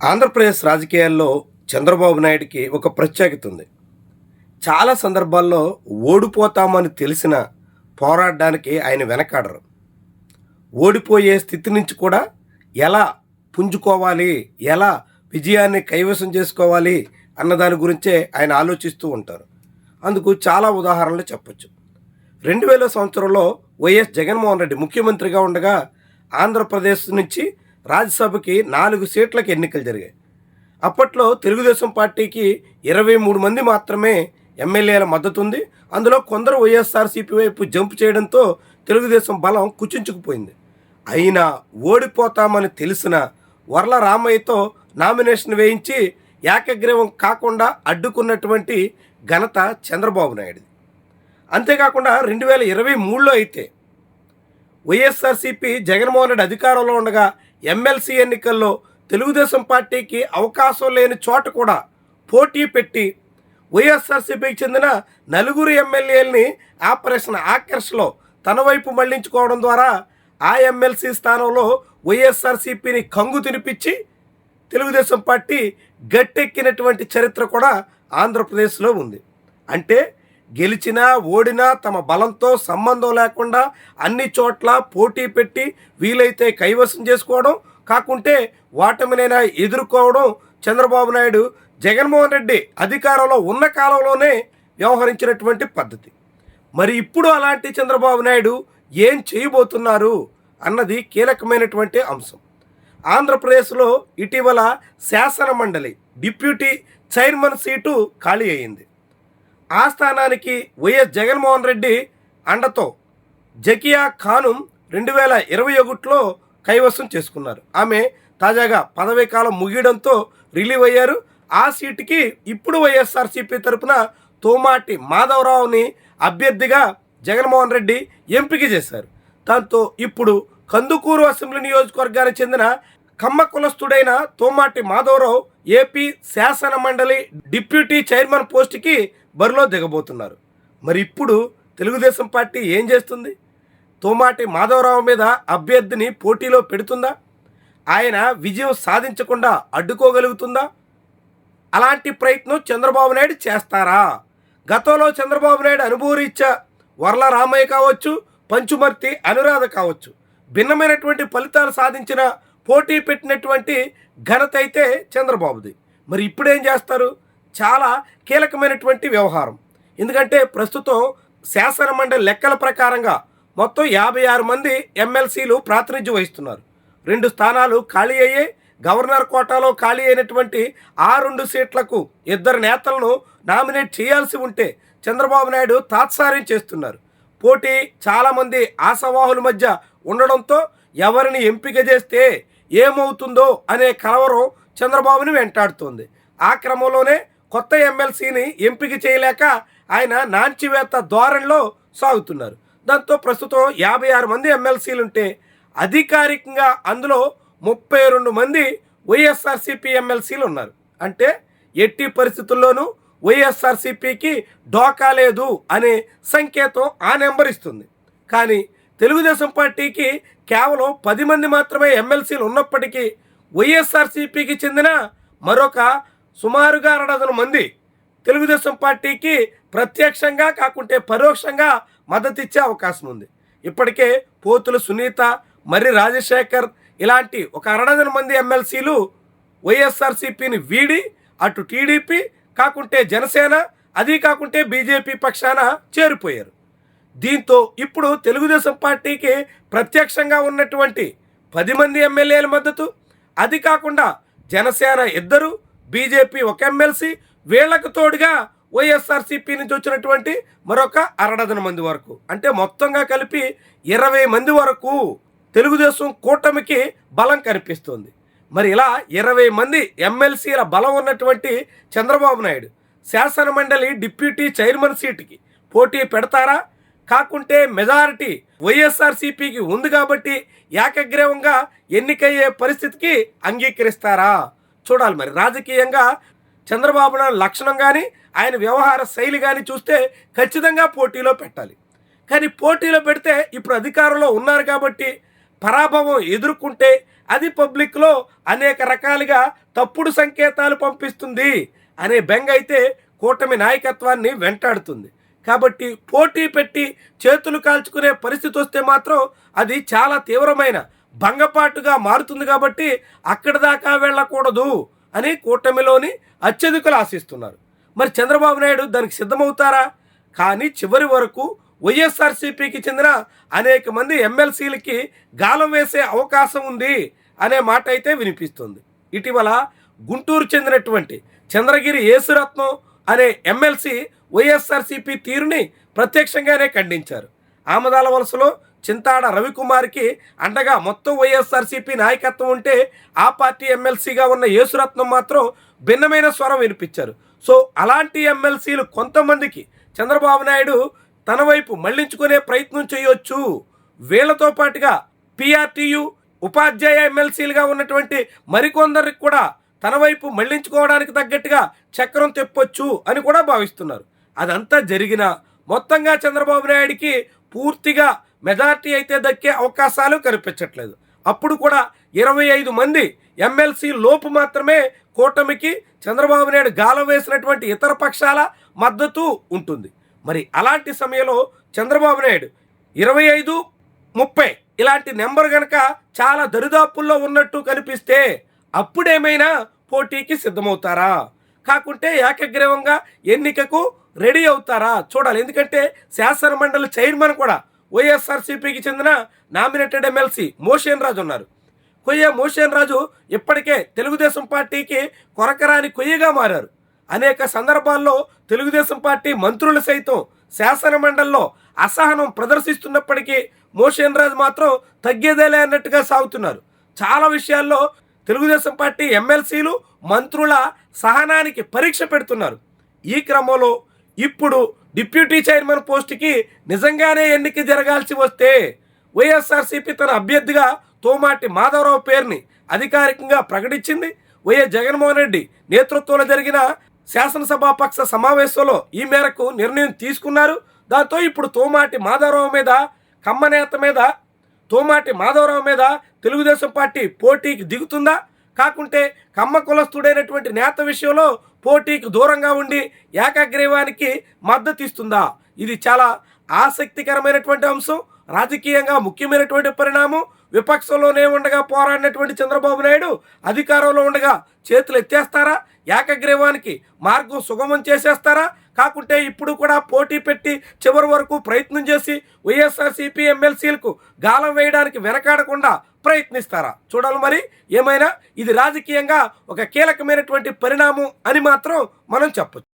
ఆంధ్రప్రదేశ్ రాజకీయాల్లో చంద్రబాబు నాయుడికి ఒక ప్రత్యేకత ఉంది. చాలా సందర్భాల్లో ఓడిపోతామని తెలిసిన పోరాడడానికి ఆయన వెనకాడరు. ఓడిపోయే స్థితి నుంచి కూడా ఎలా పుంజుకోవాలి, ఎలా విజయాన్ని కైవసం చేసుకోవాలి అన్న దాని గురించే ఆయన ఆలోచిస్తూ ఉంటారు. అందుకు చాలా ఉదాహరణలు చెప్పొచ్చు. 2000 సంవత్సరంలో వైఎస్ జగన్మోహన్ రెడ్డి ముఖ్యమంత్రిగా ఉండగా ఆంధ్రప్రదేశ్ నుంచి రాజ్యసభకి 4 సీట్లకు ఎన్నికలు జరిగాయి. అప్పట్లో తెలుగుదేశం పార్టీకి 23 మంది మాత్రమే ఎమ్మెల్యేల మద్దతు ఉంది. అందులో కొందరు వైఎస్ఆర్సీపీ వైపు జంప్ చేయడంతో తెలుగుదేశం బలం కుచించుకుపోయింది. అయినా ఓడిపోతామని తెలిసిన వర్ల రామయ్యతో నామినేషన్ వేయించి ఏకగ్రీవం కాకుండా అడ్డుకున్నటువంటి ఘనత చంద్రబాబు నాయుడుది. అంతేకాకుండా 2023లో అయితే వైఎస్ఆర్సీపీ జగన్మోహన్ రెడ్డి అధికారంలో ఉండగా ఎమ్మెల్సీ ఎన్నికల్లో తెలుగుదేశం పార్టీకి అవకాశం లేని చోట కూడా పోటీ పెట్టి వైఎస్ఆర్సీపీకి చెందిన 4 ఎమ్మెల్యేలని ఆపరేషన్ ఆకర్ష్లో తన వైపు మళ్లించుకోవడం ద్వారా ఆ ఎమ్మెల్సీ స్థానంలో వైఎస్ఆర్సీపీని కంగు తినిపించి తెలుగుదేశం పార్టీ గట్టెక్కినటువంటి చరిత్ర కూడా ఆంధ్రప్రదేశ్లో ఉంది. అంటే గెలిచినా ఓడినా తమ బలంతో సంబంధం లేకుండా అన్ని చోట్ల పోటీ పెట్టి వీలైతే కైవసం చేసుకోవడం, కాకుంటే వాటమినైనా ఎదుర్కోవడం చంద్రబాబు నాయుడు జగన్మోహన్ రెడ్డి అధికారంలో ఉన్న కాలంలోనే వ్యవహరించినటువంటి పద్ధతి. మరి ఇప్పుడు అలాంటి చంద్రబాబు నాయుడు ఏం చేయబోతున్నారు అన్నది కీలకమైనటువంటి అంశం. ఆంధ్రప్రదేశ్లో ఇటీవల శాసన మండలి డిప్యూటీ చైర్మన్ సీటు ఖాళీ అయింది. ఆ స్థానానికి వైఎస్ జగన్మోహన్ రెడ్డి అండతో జకియా ఖానుం 2021లో కైవసం చేసుకున్నారు. ఆమె తాజాగా పదవీ కాలం ముగియడంతో రిలీవ్ అయ్యారు. ఆ సీటుకి ఇప్పుడు వైఎస్ఆర్సీపీ తరపున తోమాటి మాధవరావుని అభ్యర్థిగా జగన్మోహన్ రెడ్డి ఎంపిక చేశారు. దాంతో ఇప్పుడు కందుకూరు అసెంబ్లీ నియోజకవర్గానికి చెందిన కమ్మ కులస్తుడైన తోమాటి మాధవరావు ఏపీ శాసన మండలి డిప్యూటీ చైర్మన్ పోస్టుకి బరిలో దిగబోతున్నారు. మరి ఇప్పుడు తెలుగుదేశం పార్టీ ఏం చేస్తుంది? తోమాటి మాధవరావు మీద అభ్యర్థిని పోటీలో పెడుతుందా? ఆయన విజయం సాధించకుండా అడ్డుకోగలుగుతుందా? అలాంటి ప్రయత్నం చంద్రబాబు నాయుడు చేస్తారా? గతంలో చంద్రబాబు నాయుడు అనుభవరీత్యా వర్ల రామయ్య కావచ్చు, పంచుమర్తి అనురాధ కావచ్చు, భిన్నమైనటువంటి ఫలితాలు సాధించిన పోటీ పెట్టినటువంటి ఘనత అయితే చంద్రబాబుది. మరి ఇప్పుడేం చేస్తారు? చాలా కీలకమైనటువంటి వ్యవహారం. ఎందుకంటే ప్రస్తుతం శాసన మండలి లెక్కల ప్రకారంగా మొత్తం 56 మంది ఎమ్మెల్సీలు ప్రాతినిధ్యం వహిస్తున్నారు. 2 స్థానాలు ఖాళీ అయ్యాయి. గవర్నర్ కోటాలో ఖాళీ అయినటువంటి ఆ 2 సీట్లకు 2 నేతలను నామినేట్ చేయాల్సి ఉంటే చంద్రబాబు నాయుడు తాత్సార్యం చేస్తున్నారు. పోటీ చాలామంది ఆశావాహుల మధ్య ఉండడంతో ఎవరిని ఎంపిక చేస్తే ఏమవుతుందో అనే కలవరం చంద్రబాబుని వెంటాడుతోంది. ఆ క్రమంలోనే కొత్త ఎమ్మెల్సీని ఎంపిక చేయలేక ఆయన నాంచివేత ధోరణిలో సాగుతున్నారు. దాంతో ప్రస్తుతం 56 మంది ఎమ్మెల్సీలుంటే అధికారికంగా అందులో 32 మంది వైఎస్ఆర్సీపీ ఎమ్మెల్సీలు ఉన్నారు. అంటే ఎట్టి పరిస్థితుల్లోనూ వైఎస్ఆర్సీపీకి డోకా లేదు అనే సంకేతం ఆ నెంబర్ ఇస్తుంది. కానీ తెలుగుదేశం పార్టీకి కేవలం 10 మంది మాత్రమే ఎమ్మెల్సీలు ఉన్నప్పటికీ వైఎస్ఆర్సీపీకి చెందిన మరొక సుమారుగా 2 మంది తెలుగుదేశం పార్టీకి ప్రత్యక్షంగా కాకుంటే పరోక్షంగా మద్దతు ఇచ్చే అవకాశం ఉంది. ఇప్పటికే పోతుల సునీత, మర్రి రాజశేఖర్ ఇలాంటి ఒక 2 మంది ఎమ్మెల్సీలు వైఎస్ఆర్సీపీని వీడి అటు టీడీపీ కాకుంటే జనసేన, అది కాకుంటే బీజేపీ పక్షాన చేరిపోయారు. దీంతో ఇప్పుడు తెలుగుదేశం పార్టీకి ప్రత్యక్షంగా ఉన్నటువంటి 10 మంది ఎమ్మెల్యేల మద్దతు, అది కాకుండా జనసేన 2, బీజేపీ 1 ఎమ్మెల్సీ, వీళ్లకు తోడుగా వైఎస్ఆర్సీపీ నుంచి వచ్చినటువంటి మరొక 2 మంది వరకు, అంటే మొత్తంగా కలిపి 20 మంది వరకు తెలుగుదేశం కూటమికి బలం కనిపిస్తుంది. మరి ఇలా 20 మంది ఎమ్మెల్సీల బలం ఉన్నటువంటి చంద్రబాబు నాయుడు శాసన మండలి డిప్యూటీ చైర్మన్ సీటుకి పోటీ పెడతారా? కాకుంటే మెజారిటీ వైఎస్ఆర్సీపీకి ఉంది కాబట్టి ఏకగ్రీవంగా ఎన్నికయ్యే పరిస్థితికి అంగీకరిస్తారా? చూడాలి. మరి రాజకీయంగా చంద్రబాబు నాయుడు లక్షణం కానీ ఆయన వ్యవహార శైలి కానీ చూస్తే ఖచ్చితంగా పోటీలో పెట్టాలి. కానీ పోటీలో పెడితే ఇప్పుడు అధికారంలో ఉన్నారు కాబట్టి పరాభవం ఎదుర్కొంటే అది పబ్లిక్లో అనేక రకాలుగా తప్పుడు సంకేతాలు పంపిస్తుంది అనే బెంగ అయితే కూటమి నాయకత్వాన్ని వెంటాడుతుంది. కాబట్టి పోటీ పెట్టి చేతులు కాల్చుకునే పరిస్థితి వస్తే మాత్రం అది చాలా తీవ్రమైన భంగపాటుగా మారుతుంది. కాబట్టి అక్కడి దాకా వెళ్ళకూడదు అని కూటమిలోని అత్యధికులు ఆశిస్తున్నారు. మరి చంద్రబాబు నాయుడు దానికి సిద్ధమవుతారా? కానీ చివరి వరకు వైఎస్ఆర్సీపీకి చెందిన అనేక మంది ఎమ్మెల్సీలకి గాలం వేసే అవకాశం ఉంది అనే మాట అయితే వినిపిస్తుంది. ఇటీవల గుంటూరు చెందినటువంటి చంద్రగిరి యేసురత్నం అనే ఎమ్మెల్సీ వైఎస్ఆర్సీపీ తీరుని ప్రత్యక్షంగానే ఖండించారు. ఆమదాల వలసలో చింతాడ రవికుమార్కి అండగా మొత్తం వైఎస్ఆర్సీపీ నాయకత్వం ఉంటే ఆ పార్టీ ఎమ్మెల్సీగా ఉన్న యేసురత్నం మాత్రం భిన్నమైన స్వరం వినిపించారు. సో అలాంటి ఎమ్మెల్సీలు కొంతమందికి చంద్రబాబు నాయుడు తన వైపు మళ్లించుకునే ప్రయత్నం చేయొచ్చు. వీళ్లతో పాటుగా పిఆర్టీయు ఉపాధ్యాయ ఎమ్మెల్సీలుగా ఉన్నటువంటి మరికొందరికి కూడా తన వైపు మళ్లించుకోవడానికి తగ్గట్టుగా చక్రం తెప్పొచ్చు అని కూడా భావిస్తున్నారు. అదంతా జరిగినా మొత్తంగా చంద్రబాబు నాయుడికి పూర్తిగా మెజార్టీ అయితే దక్కే అవకాశాలు కనిపించట్లేదు. అప్పుడు కూడా 25 మంది ఎమ్మెల్సీ లోపు మాత్రమే కూటమికి చంద్రబాబు నాయుడు గాలం వేసినటువంటి ఇతర పక్షాల మద్దతు ఉంటుంది. మరి అలాంటి సమయంలో చంద్రబాబు నాయుడు 25, 30 ఇలాంటి నెంబర్ కనుక చాలా దరిదాపుల్లో ఉన్నట్టు కనిపిస్తే అప్పుడేమైనా పోటీకి సిద్ధమవుతారా? కాకుంటే ఏకగ్రీవంగా ఎన్నికకు రెడీ అవుతారా చూడాలి. ఎందుకంటే శాసనమండలి చైర్మన్ కూడా వైఎస్ఆర్సీపీకి చెందిన నామినేటెడ్ ఎమ్మెల్సీ మోషన్ రాజు ఉన్నారు. కొయ్య మోషన్ రాజు ఇప్పటికే తెలుగుదేశం పార్టీకి కొరకరాని కొయ్యగా మారారు. అనేక సందర్భాల్లో తెలుగుదేశం పార్టీ మంత్రులు సైతం శాసనమండలిలో అసహనం ప్రదర్శిస్తున్నప్పటికీ మోషన్ రాజు మాత్రం తగ్గేదేలే అన్నట్టుగా సాగుతున్నారు. చాలా విషయాల్లో తెలుగుదేశం పార్టీ ఎమ్మెల్సీలు మంత్రుల సహనానికి పరీక్ష పెడుతున్నారు. ఈ క్రమంలో ఇప్పుడు డిప్యూటీ చైర్మన్ పోస్టుకి నిజంగానే ఎన్నిక జరగాల్సి వస్తే వైఎస్ఆర్సీపీ తన అభ్యర్థిగా తోమాటి మాధవరావు పేరుని అధికారికంగా ప్రకటించింది. వైఎస్ జగన్మోహన్ రెడ్డి నేతృత్వంలో జరిగిన శాసనసభాపక్ష సమావేశంలో ఈ మేరకు నిర్ణయం తీసుకున్నారు. దాంతో ఇప్పుడు తోమాటి మాధవరావు మీద కమ్మనేత మీద తోమాటి మాధవరావు మీద తెలుగుదేశం పార్టీ పోటీకి దిగుతుందా? కాకుంటే కమ్మ కులస్తుడైనటువంటి నేత విషయంలో పోటీకి దూరంగా ఉండి ఏకగ్రీవానికి మద్దతు ఇస్తుందా? ఇది చాలా ఆసక్తికరమైనటువంటి అంశం, రాజకీయంగా ముఖ్యమైనటువంటి పరిణామం. విపక్షంలోనే ఉండగా పోరాడినటువంటి చంద్రబాబు నాయుడు అధికారంలో ఉండగా చేతులు ఎత్తేస్తారా? ఏకగ్రీవానికి మార్గం సుగమం చేసేస్తారా? కాకుంటే ఇప్పుడు కూడా పోటీ పెట్టి చివరి వరకు ప్రయత్నం చేసి వైఎస్ఆర్సీపీ ఎమ్మెల్సీలకు గాలం వేయడానికి వెనకాడకుండా ప్రయత్నిస్తారా? చూడాలి. మరి ఏమైనా ఇది రాజకీయంగా ఒక కీలకమైనటువంటి పరిణామం అని మాత్రం మనం చెప్పొచ్చు.